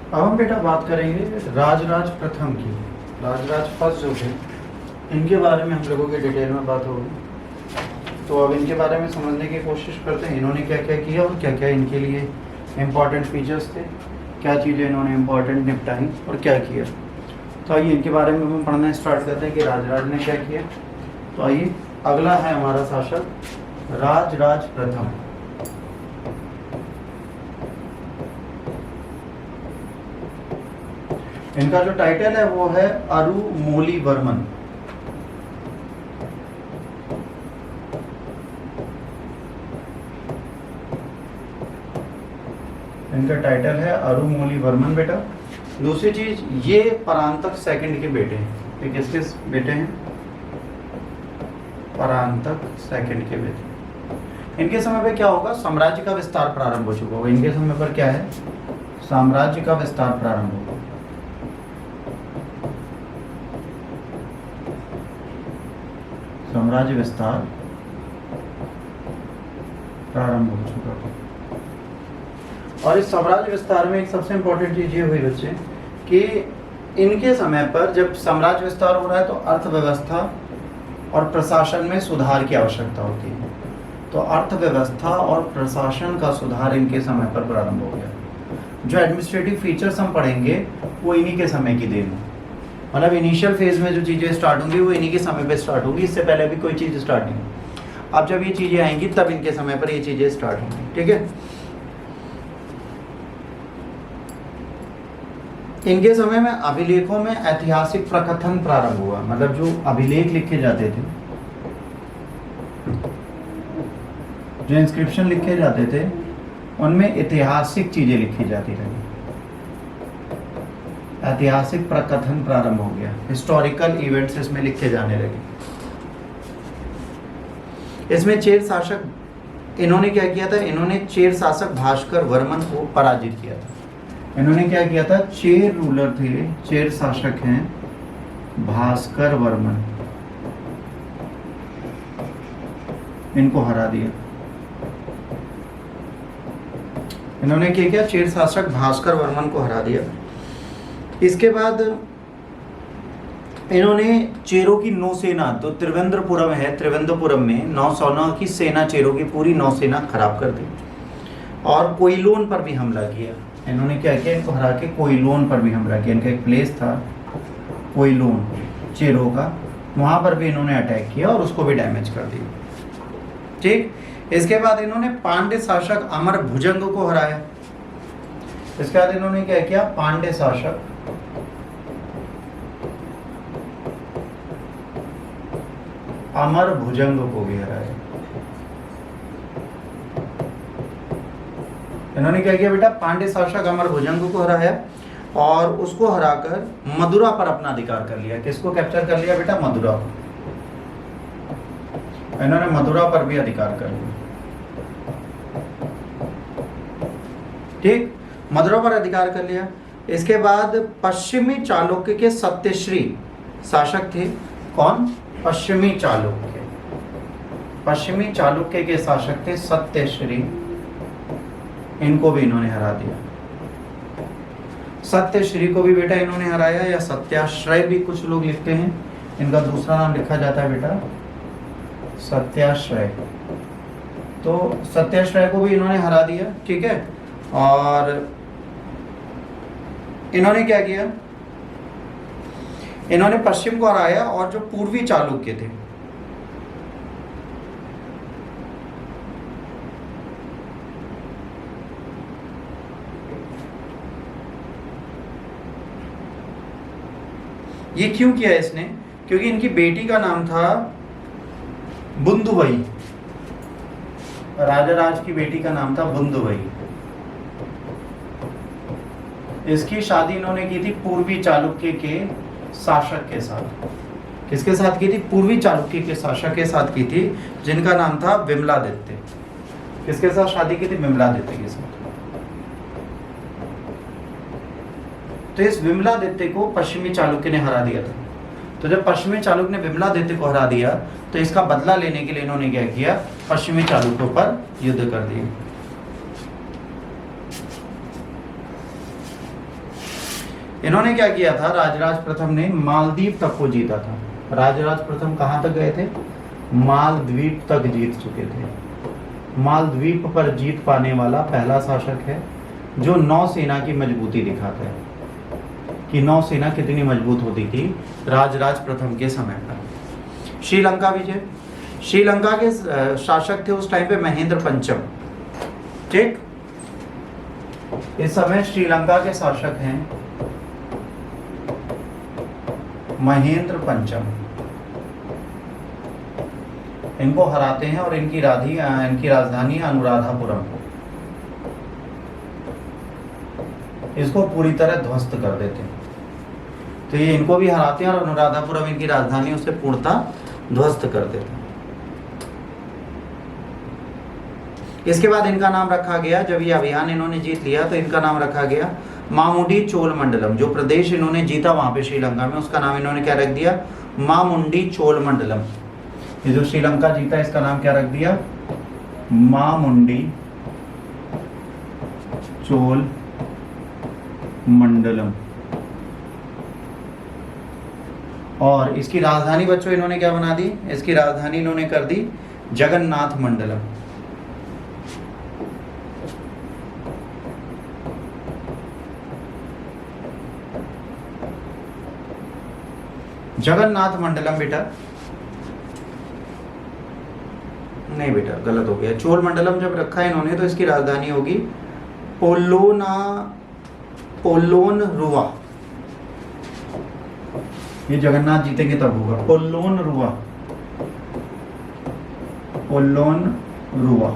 अब हम बेटा बात करेंगे राजराज प्रथम की। राजराज फर्स्ट जो थे इनके बारे में हम लोगों की डिटेल में बात होगी। तो अब इनके बारे में समझने की कोशिश करते हैं, इन्होंने क्या क्या किया और क्या क्या इनके लिए इम्पॉर्टेंट फीचर्स थे, क्या चीज़ें इन्होंने इम्पॉर्टेंट निपटाई और क्या किया। तो आइए इनके बारे में हम पढ़ना स्टार्ट करते हैं कि राजराज ने क्या किया। तो आइए अगला है हमारा शासक राजराज प्रथम। इनका जो टाइटल है वो है अरुमोलीवर्मन। इनका टाइटल है अरुमोलीवर्मन बेटा। दूसरी चीज, ये परांतक सेकंड के बेटे हैं। ये किसके बेटे हैं? परांतक सेकंड के बेटे। इनके समय पे क्या होगा? साम्राज्य का विस्तार प्रारंभ हो चुका होगा। इनके समय पर क्या है? साम्राज्य का विस्तार प्रारंभ होगा। साम्राज्य विस्तार प्रारंभ हो चुका है। और इस साम्राज्य विस्तार में एक सबसे इंपॉर्टेंट चीज ये हुई बच्चे कि इनके समय पर जब साम्राज्य विस्तार हो रहा है तो अर्थव्यवस्था और प्रशासन में सुधार की आवश्यकता होती है। तो अर्थव्यवस्था और प्रशासन का सुधार इनके समय पर प्रारंभ हो गया। जो एडमिनिस्ट्रेटिव फीचर्स हम पढ़ेंगे वो इन्हीं के समय की देन है। मतलब इनिशियल फेज में जो चीज़ें स्टार्ट होंगी वो इन्हीं के समय पे स्टार्ट होंगी, इससे पहले भी कोई चीज़ स्टार्ट नहीं होगी। अब जब ये चीज़ें आएंगी तब इनके समय पर ये चीज़ें स्टार्ट होंगी। ठीक है, इनके समय में अभिलेखों में ऐतिहासिक प्रकथन प्रारंभ हुआ। मतलब जो अभिलेख लिखे जाते थे, जो इंस्क्रिप्शन लिखे जाते थे, उनमें ऐतिहासिक चीजें लिखी जाती रही। ऐतिहासिक प्रकथन प्रारंभ हो गया, हिस्टोरिकल इवेंट्स इसमें लिखे जाने लगे। इसमें चेर शासक, इन्होंने क्या किया था? इन्होंने चेर शासक भास्कर वर्मन को पराजित किया था। इन्होंने क्या किया था? चेर रूलर थे, चेर शासक हैं भास्कर वर्मन, इनको हरा दिया। इन्होंने क्या किया? चेर शासक भास्कर वर्मन को हरा दिया। इसके बाद इन्होंने चेरों की नौसेना, तो त्रिवेंद्रपुरम है, त्रिवेंद्रपुरम में नौसेना की सेना, चेरों की पूरी नौसेना खराब कर दी और कोइलोन पर भी हमला किया। इन्होंने क्या किया? इनको हरा के कोइलोन पर भी हमला किया। इनका एक प्लेस था कोइलोन चेरों का, वहां पर भी इन्होंने अटैक किया और उसको भी डैमेज कर दिया। ठीक, इसके बाद इन्होंने पांड्य शासक अमर भुजंग को हराया। इसके बाद इन्होंने क्या किया? पांड्य शासक अमर भुजंग को भी हराया। इन्होंने क्या किया बेटा? पांड्य शासक अमर भुजंग को हराया और उसको हराकर मदुरा पर अपना अधिकार कर लिया। किसको कैप्चर कर लिया बेटा? मदुरा पर। इन्होंने मदुरा पर भी अधिकार कर लिया। ठीक, मदुरा पर अधिकार कर लिया। इसके बाद पश्चिमी चालुक्य के सत्यश्री शासक थे। कौन? पश्चिमी चालुक्य। पश्चिमी चालुक्य के शासक थे सत्यश्री, इनको भी इन्होंने हरा दिया। सत्यश्री को भी बेटा इन्होंने हराया, या सत्याश्रय भी कुछ लोग लिखते हैं, इनका दूसरा नाम लिखा जाता है बेटा सत्याश्रय। तो सत्याश्रय को भी इन्होंने हरा दिया। ठीक है, और इन्होंने क्या किया? इन्होंने पश्चिम को हराया और जो पूर्वी चालुक्य थे, ये क्यों किया इसने? क्योंकि इनकी बेटी का नाम था बुंदुवई। राजाराज की बेटी का नाम था बुंदुवई। इसकी शादी इन्होंने की थी पूर्वी चालुक्य के शासक के साथ। किसके साथ की थी? पूर्वी चालुक्य के शासक के साथ की थी, जिनका नाम था विमलादित्य। किसके साथ शादी की थी? विमलादित्य के साथ। तो इस विमलादित्य को पश्चिमी चालुक्य ने हरा दिया था। तो जब पश्चिमी चालुक्य ने विमलादित्य को हरा दिया तो इसका बदला लेने के लिए इन्होंने क्या किया? पश्चिमी चालुक्यों पर युद्ध कर दिया। इन्होंने क्या किया था, राजराज प्रथम ने मालदीव तक को जीता था। राजराज प्रथम कहाँ तक गए थे, मालद्वीप तक जीत चुके थे। मालद्वीप पर जीत पाने वाला पहला शासक है जो नौसेना की मजबूती दिखाता है कि नौसेना कितनी मजबूत होती थी राजराज प्रथम के समय पर। श्रीलंका विजय, श्रीलंका के शासक थे उस टाइम पे महेंद्र पंचम। ठीक, इस समय श्रीलंका के शासक हैं महेंद्र पंचम। इनको हराते हैं और इनकी राजधानी अनुराधापुरम, इसको पूरी तरह ध्वस्त कर देते हैं। तो ये इनको भी हराते हैं और अनुराधापुरम इनकी राजधानी उसे पूर्णतः ध्वस्त कर देते हैं। इसके बाद इनका नाम रखा गया, जब ये अभियान इन्होंने जीत लिया तो इनका नाम रखा गया मामुंडी चोल मंडलम। जो प्रदेश इन्होंने जीता वहां पे श्रीलंका में, उसका नाम इन्होंने क्या रख दिया, मामुंडी चोल मंडलम। ये जो श्रीलंका जीता इसका नाम क्या रख दिया, मामुंडी चोल मंडलम। और इसकी राजधानी बच्चों इन्होंने क्या बना दी, इसकी राजधानी इन्होंने कर दी जगन्नाथ मंडलम। जगन्नाथ मंडलम बेटा, नहीं बेटा गलत हो गया। चोल मंडलम जब रखा है इन्होंने तो इसकी राजधानी होगी पोलोनरुवा। ये जगन्नाथ जीतेंगे तब होगा पोलोनरुवा,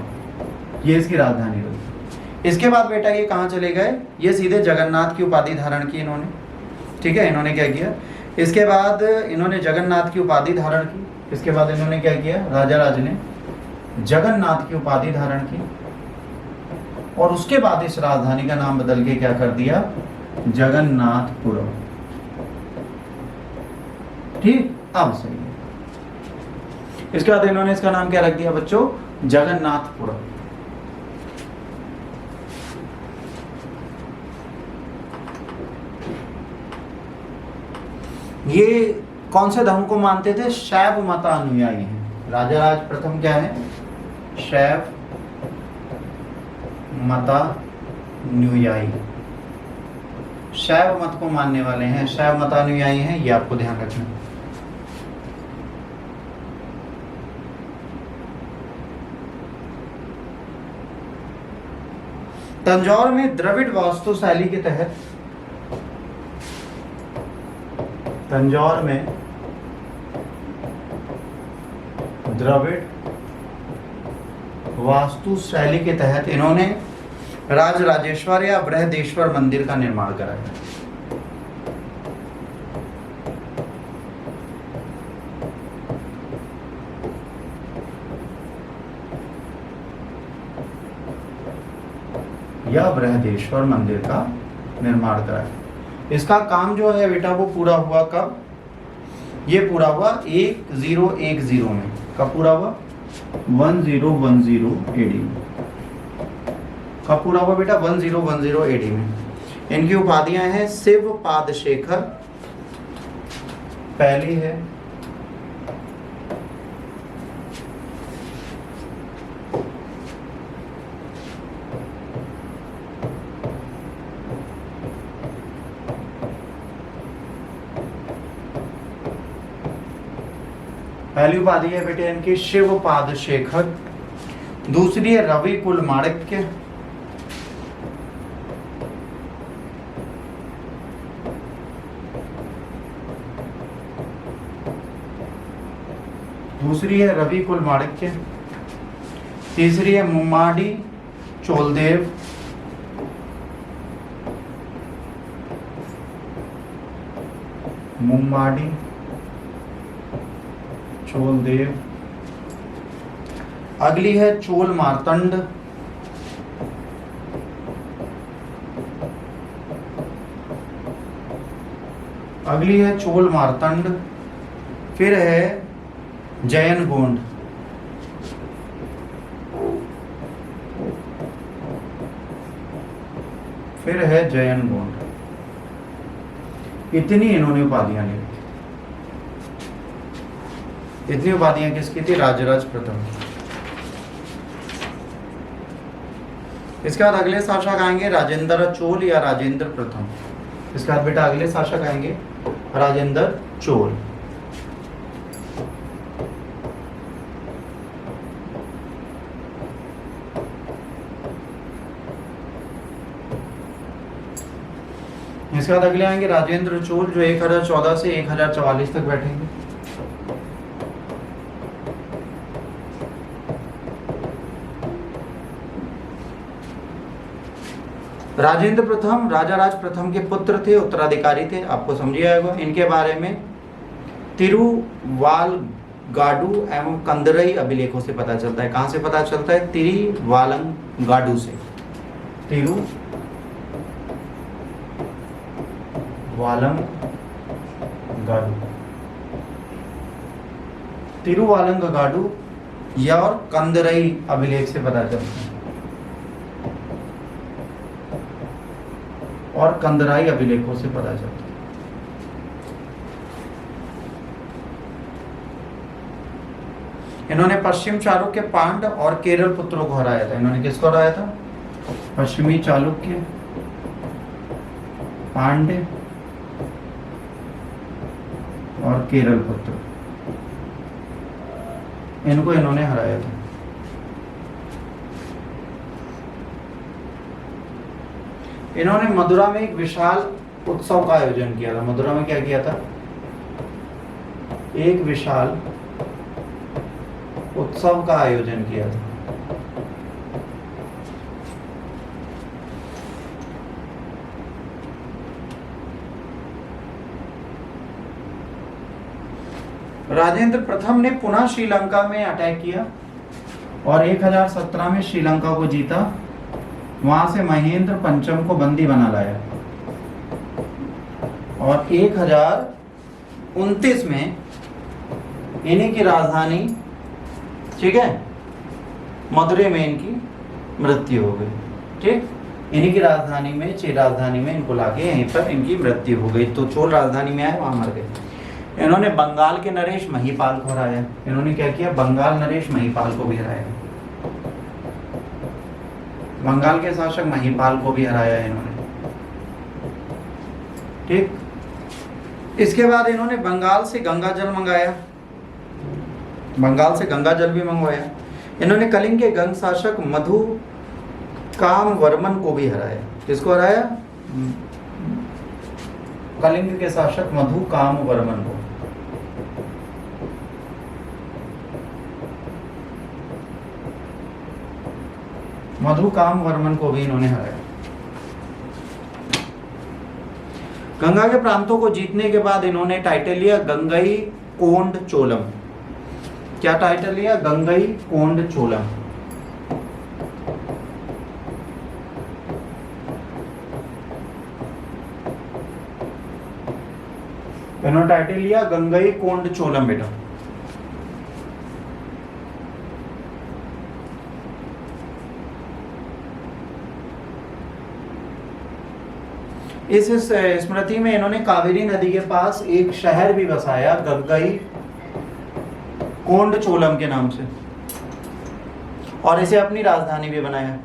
ये इसकी राजधानी होगी। इसके बाद बेटा ये कहाँ चले गए, ये सीधे जगन्नाथ की उपाधि धारण की इन्होंने। ठीक है, इन्होंने क्या किया, इसके बाद इन्होंने जगन्नाथ की उपाधि धारण की। इसके बाद इन्होंने क्या किया, राजा ने जगन्नाथ की उपाधि धारण की और उसके बाद इस राजधानी का नाम बदल के क्या कर दिया, जगन्नाथपुरम। ठीक, अब सही है। इसके बाद इन्होंने इसका नाम क्या रख दिया बच्चों, जगन्नाथपुरम। ये कौन से धर्म को मानते थे, शैव मत अनुयायी हैं। राजराज प्रथम क्या है, शैव मतानुयायी, शैव मत को मानने वाले हैं, शैव मतानुयायी हैं, ये आपको ध्यान रखना। तंजौर में द्रविड़ वास्तुशैली के तहत, तंजौर में द्रविड़ वास्तुशैली के तहत इन्होंने राजराजेश्वर या बृहदेश्वर मंदिर का निर्माण कराया। या बृहदेश्वर मंदिर का निर्माण कराया। इसका काम जो है बेटा वो पूरा हुआ कब, ये पूरा हुआ 1010 में। कब पूरा हुआ, 1010 AD में। कब पूरा हुआ बेटा, 1010 AD में। इनकी उपाधियां हैं शिव पादशेखर पहली है, पहली उपाधि है बेटे इनकी शिव पादशेखर। दूसरी है रवि कुल माणिक्य, दूसरी है रवि कुल माणिक्य। तीसरी है मुम्माडी चोलदेव, मुम्माडी चोलदेव। अगली है चोल मार्तंड, अगली है चोल मार्तंड। फिर है जयन गोंड, फिर है जयन गोंड। इतनी इन्होंने उपाधियां ले रखी। इतनी उपाधियां किसकी थी? राजराज प्रथम। इसके बाद अगले शासक आएंगे राजेंद्र चोल या राजेंद्र प्रथम। इसके बाद बेटा अगले शासक आएंगे राजेंद्र चोल। इसके बाद अगले आएंगे राजेंद्र चोल जो 1014 से 1044 तक बैठेंगे। राजेंद्र प्रथम राजाराज प्रथम के पुत्र थे, उत्तराधिकारी थे, आपको समझिए आएगा। इनके बारे में तिरुवालगाडु एवं कंदरई अभिलेखों से पता चलता है। कहां से पता चलता है? तिरुवालंगाडु से। तिरुवालंगाडु या और कंदरई अभिलेख से पता चलता है, और कंदराई अभिलेखों से पता चलता है। इन्होंने पश्चिम चालुक्य, पांड और केरल पुत्रों को हराया था। इन्होंने किसको हराया था? पश्चिमी चालुक्य, पांड्य और केरल पुत्र, इनको इन्होंने हराया था। इन्होंने मदुरा में एक विशाल उत्सव का आयोजन किया था। मदुरा में क्या किया था? एक विशाल उत्सव का आयोजन किया था। राजेंद्र प्रथम ने पुनः श्रीलंका में अटैक किया और 1017 में श्रीलंका को जीता। वहां से महेंद्र पंचम को बंदी बना लाया और 1029 में इन्हीं की राजधानी, ठीक है, मदुरै में इनकी मृत्यु हो गई। ठीक, इन्हीं की राजधानी में, चेर राजधानी में इनको लाके यहीं पर इनकी मृत्यु हो गई। तो चोल राजधानी में आए, वहां मर गए। इन्होंने बंगाल के नरेश महिपाल को हराया। इन्होंने क्या किया? बंगाल नरेश महिपाल को भी हराया। बंगाल के शासक महिपाल को भी हराया इन्होंने। ठीक, इसके बाद इन्होंने बंगाल से गंगा जल मंगाया, बंगाल से गंगा जल भी मंगवाया। इन्होंने कलिंग के गंग शासक मधु काम वर्मन को भी हराया। किसको हराया? कलिंग के शासक मधु काम वर्मन को। मधु काम वर्मन को भी इन्होंने हराया। गंगा के प्रांतों को जीतने के बाद इन्होंने टाइटल लिया गंगई कोंड चोलम। क्या टाइटल लिया? गंगई कोंड चोलम। इन्होंने टाइटल लिया गंगई कोंड चोलम। बेटा इस स्मृति में इन्होंने कावेरी नदी के पास एक शहर भी बसाया, गंगई कोंड चोलम के नाम से, और इसे अपनी राजधानी भी बनाया।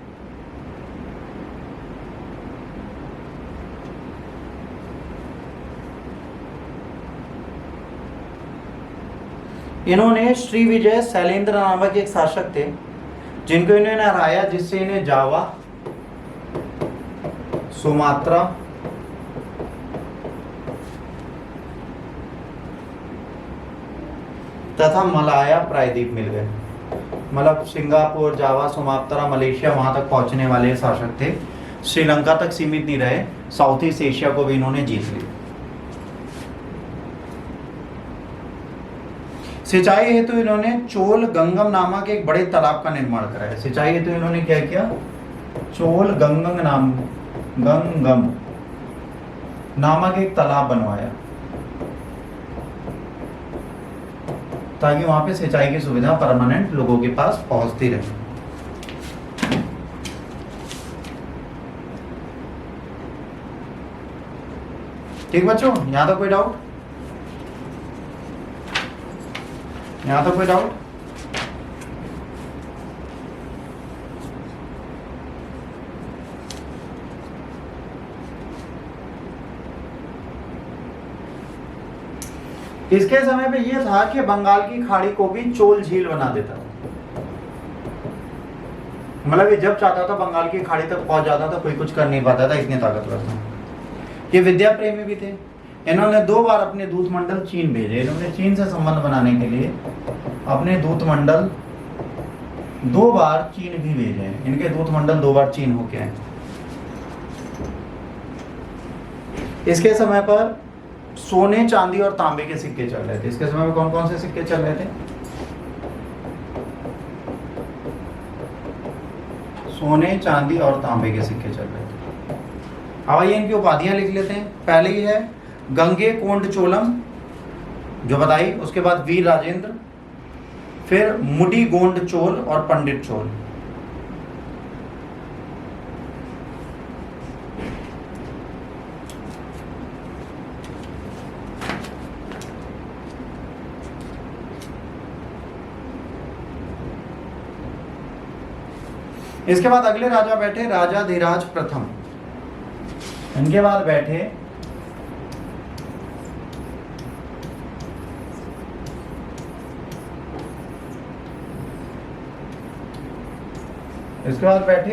इन्होंने श्री विजय शैलेंद्र नामक एक शासक थे जिनको इन्होंने हराया, जिससे इन्हें जावा, सुमात्रा तथा मलाया प्रायद्वीप मिल गए। मतलब सिंगापुर, जावा, सुमात्रा, मलेशिया, वहां तक पहुंचने वाले शासक थे। श्रीलंका तक सीमित नहीं रहे, साउथ ईस्ट एशिया को भी इन्होंने जीत लिया। सिंचाई हेतु इन्होंने चोल गंगम नामक एक बड़े तालाब का निर्माण कराया। सिंचाई हेतु इन्होंने क्या किया? चोल गंगम नामक एक तालाब बनवाया ताकि वहां पे सिंचाई की सुविधा परमानेंट लोगों के पास पहुंचती रहे। ठीक बच्चों, यहाँ तक कोई डाउट? यहाँ तक कोई डाउट? इसके समय पे ये था कि बंगाल की खाड़ी को भी चोल झील बना देता था। मतलब ये जब चाहता था बंगाल की खाड़ी तक पहुंच जाता था, कोई कुछ कर नहीं पाता था, इतने ताकतवर था। ये विद्या प्रेमी भी थे। इन्होंने 2 बार अपने दूत मंडल चीन भेजे। इन्होंने चीन से संबंध बनाने के लिए अपने दूत मंडल 2 बार चीन भी भेजे हैं। इनके दूत मंडल 2 बार चीन होके आए। इसके समय पर सोने, चांदी और तांबे के सिक्के चल रहे थे। इसके समय में कौन कौन से सिक्के चल रहे थे? सोने, चांदी और तांबे के सिक्के चल रहे थे। अब आइए इनकी उपाधियां लिख लेते हैं। पहले ही है गंगे कोंड चोलम, जो बताई। उसके बाद वीर राजेंद्र, फिर मुडी गोंड चोल और पंडित चोल। इसके बाद अगले राजा बैठे राजाधिराज प्रथम। इनके बाद बैठे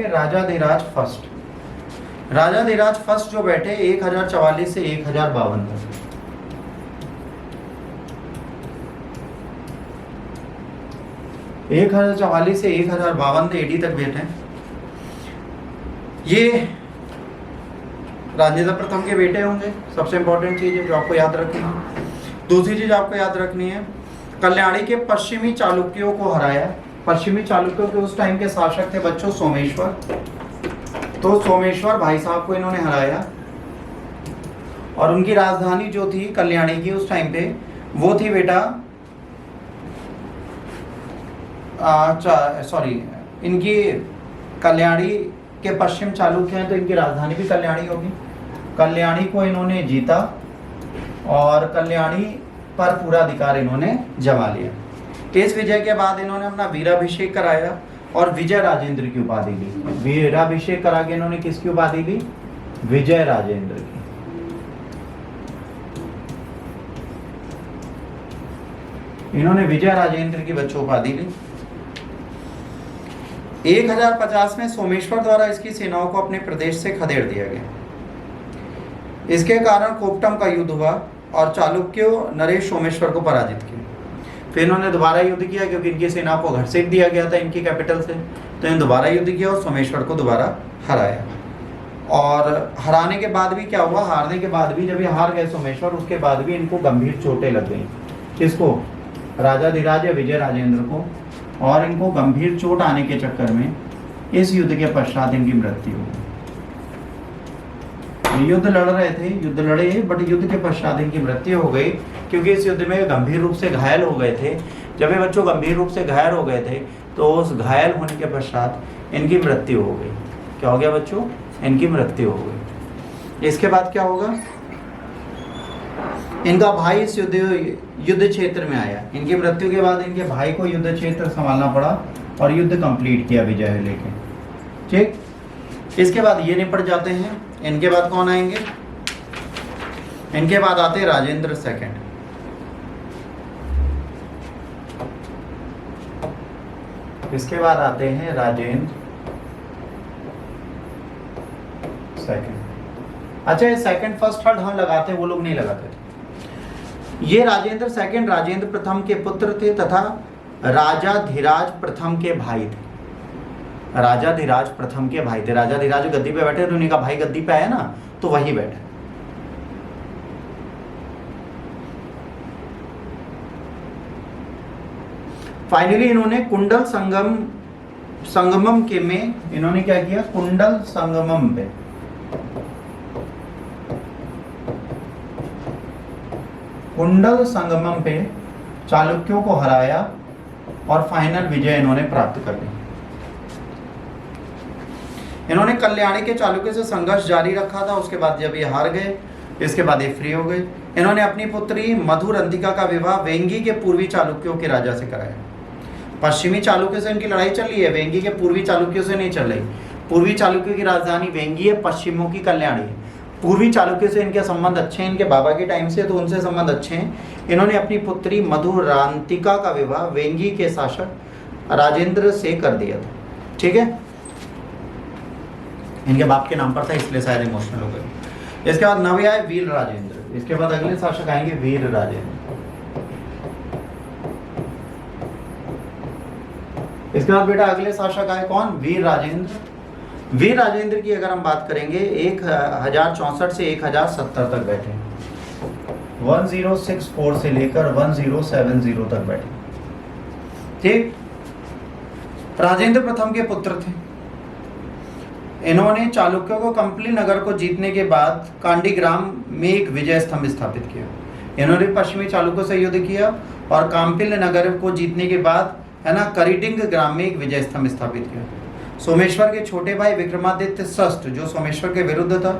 राजाधिराज फर्स्ट। राजाधिराज फर्स्ट जो बैठे 1044 से 1052 तक। एक 1044 से 1052 एडी तक बैठे। ये राजेंद्र प्रथम के बेटे होंगे। सबसे इंपॉर्टेंट चीज है जो आपको याद रखनी है। दूसरी चीज आपको याद रखनी है, कल्याणी के पश्चिमी चालुक्यों को हराया। पश्चिमी चालुक्यों के उस टाइम के शासक थे बच्चों सोमेश्वर। तो सोमेश्वर भाई साहब को इन्होंने हराया और उनकी राजधानी जो थी कल्याणी की उस टाइम पे वो थी बेटा सॉरी, इनकी कल्याणी के पश्चिम चालुक्य हैं तो इनकी राजधानी भी कल्याणी होगी। कल्याणी को इन्होंने जीता और कल्याणी पर पूरा अधिकार इन्होंने जमा लिया। इस विजय के बाद इन्होंने अपना वीराभिषेक कराया और विजय राजेंद्र की उपाधि ली। वीराभिषेक करा के इन्होंने किसकी उपाधि ली? विजय राजेंद्र की। इन्होंने विजय राजेंद्र की बच्चों उपाधि ली। 1050 में सोमेश्वर द्वारा इसकी सेनाओं को अपने प्रदेश से खदेड़ दिया गया। इसके कारण कोपटम का युद्ध हुआ और चालुक्यों नरेश सोमेश्वर को पराजित किया। फिर इन्होंने दोबारा युद्ध किया क्योंकि इनकी सेनाओं को घसीट दिया गया था इनकी कैपिटल से, तो इन्होंने दोबारा युद्ध किया और सोमेश्वर को दोबारा हराया। और हराने के बाद भी क्या हुआ? हारने के बाद भी जब ये हार गए सोमेश्वर, उसके बाद भी इनको गंभीर चोटें लग गई। किसको? राजाधिराज या विजय राजेंद्र को। और इनको गंभीर चोट आने के चक्कर में इस युद्ध के पश्चात इनकी मृत्यु हो गई। युद्ध लड़ रहे थे, युद्ध लड़े, बट युद्ध के पश्चात इनकी मृत्यु हो गई क्योंकि इस युद्ध में गंभीर रूप से घायल हो गए थे। जब ये बच्चों गंभीर रूप से घायल हो गए थे तो उस घायल होने के पश्चात इनकी मृत्यु हो गई। क्या हो गया बच्चों? इनकी मृत्यु हो गई। इसके बाद क्या होगा? इनका भाई इस युद्ध क्षेत्र में आया। इनकी मृत्यु के बाद इनके भाई को युद्ध क्षेत्र संभालना पड़ा और युद्ध कंप्लीट किया विजय लेके। ठीक, इसके बाद ये निपट जाते हैं। इनके बाद कौन आएंगे? इनके बाद आते हैं राजेंद्र सेकंड। इसके बाद आते हैं राजेंद्र सेकंड। अच्छा, ये सेकंड फर्स्ट थर्ड हम लगाते, वो लोग नहीं लगाते थे। ये राजेंद्र सेकंड राजेंद्र प्रथम के पुत्र थे तथा राजाधिराज प्रथम के भाई थे। राजाधिराज प्रथम के भाई थे। राजाधिराज गद्दी पे बैठे तो उन्हीं का भाई गद्दी पे आया ना, तो वही बैठे। फाइनली इन्होंने कुंडल संगमम के में इन्होंने क्या किया? कुंडल संगमम पे कुंडल संगमम पे चालुक्यों को हराया और फाइनल विजय इन्होंने प्राप्त कर ली। इन्होंने कल्याणी के चालुक्य से संघर्ष जारी रखा था। उसके बाद जब ये हार गए इसके बाद ये फ्री हो गए। इन्होंने अपनी पुत्री मधुरंतिका का विवाह वेंगी के पूर्वी चालुक्यों के राजा से कराया। पश्चिमी चालुक्यों से इनकी लड़ाई चल रही है, वेंगी के पूर्वी चालुक्यों से नहीं चल रही। पूर्वी चालुक्यों की राजधानी वेंगी है, पश्चिमों की कल्याणी है। पूर्वी चालुक्यों से इनके संबंध अच्छे हैं, इनके बाबा के टाइम से, तो उनसे संबंध अच्छे हैं। इन्होंने अपनी पुत्री मधुरांतिका का विवाह वेंगी के शासक राजेंद्र से कर दिया था। ठीक है, इनके बाप के नाम पर था इसलिए शायद इमोशनल हो गए। इसके बाद नवे आए वीर राजेंद्र। इसके बाद अगले शासक आएंगे वीर राजेंद्र। इसके बाद बेटा अगले शासक आए कौन? वीर राजेंद्र। वीर राजेंद्र की अगर हम बात करेंगे 1064 से 1070 तक बैठे, 1064 से लेकर 1070 तक बैठे। ठीक, राजेंद्र प्रथम के पुत्र थे। इन्होंने चालुक्यों को कंपली नगर को जीतने के बाद कांडीग्राम में एक विजय स्तंभ स्थापित किया। इन्होंने पश्चिमी चालुक्यों से युद्ध किया और कांपिल नगर को जीतने के बाद है ना करिडिंग ग्राम में एक विजय स्तंभ स्थापित किया। सोमेश्वर के छोटे भाई विक्रमादित्य षष्ठ, जो सोमेश्वर के विरुद्ध था,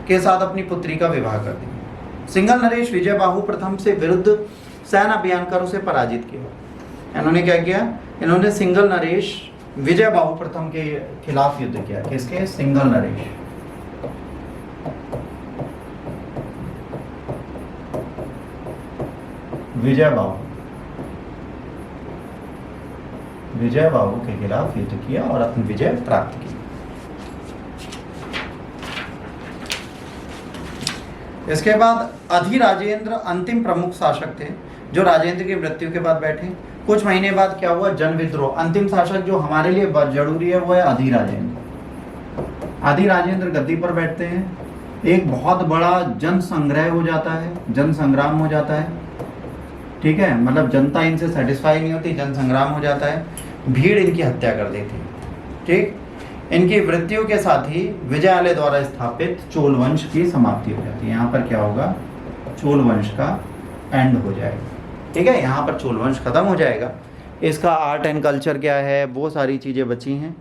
के साथ अपनी पुत्री का विवाह कर दिया। सिंगल नरेश विजय बाहु प्रथम से विरुद्ध सैन्य अभियान कर उसे पराजित किया। इन्होंने क्या किया? इन्होंने सिंगल नरेश विजय बाहु प्रथम के खिलाफ युद्ध किया। किसके? सिंगल नरेश। विजय बाहु के खिलाफ युद्ध किया और अपनी विजय प्राप्त की। इसके बाद अधिराजेंद्र अंतिम प्रमुख शासक थे, जो राजेंद्र की मृत्यु के बाद बैठे। कुछ महीने बाद क्या हुआ? जन विद्रोह। अंतिम शासक जो हमारे लिए बहुत जरूरी है वो है अधिराजेंद्र। अधिराजेंद्र गद्दी पर बैठते हैं, एक बहुत बड़ा जन संग्रह हो जाता है, जन संग्राम हो जाता है। ठीक है, मतलब जनता इनसे सेटिस्फाई नहीं होती, जन संग्राम हो जाता है, भीड़ इनकी हत्या कर देती। ठीक, इनकी मृत्यु के साथ ही विजयालय द्वारा स्थापित चोल वंश की समाप्ति हो जाती है। यहाँ पर क्या होगा? चोल वंश का एंड हो जाएगा। ठीक है, यहाँ पर चोल वंश खत्म हो जाएगा। इसका आर्ट एंड कल्चर क्या है, वो सारी चीज़ें बची हैं।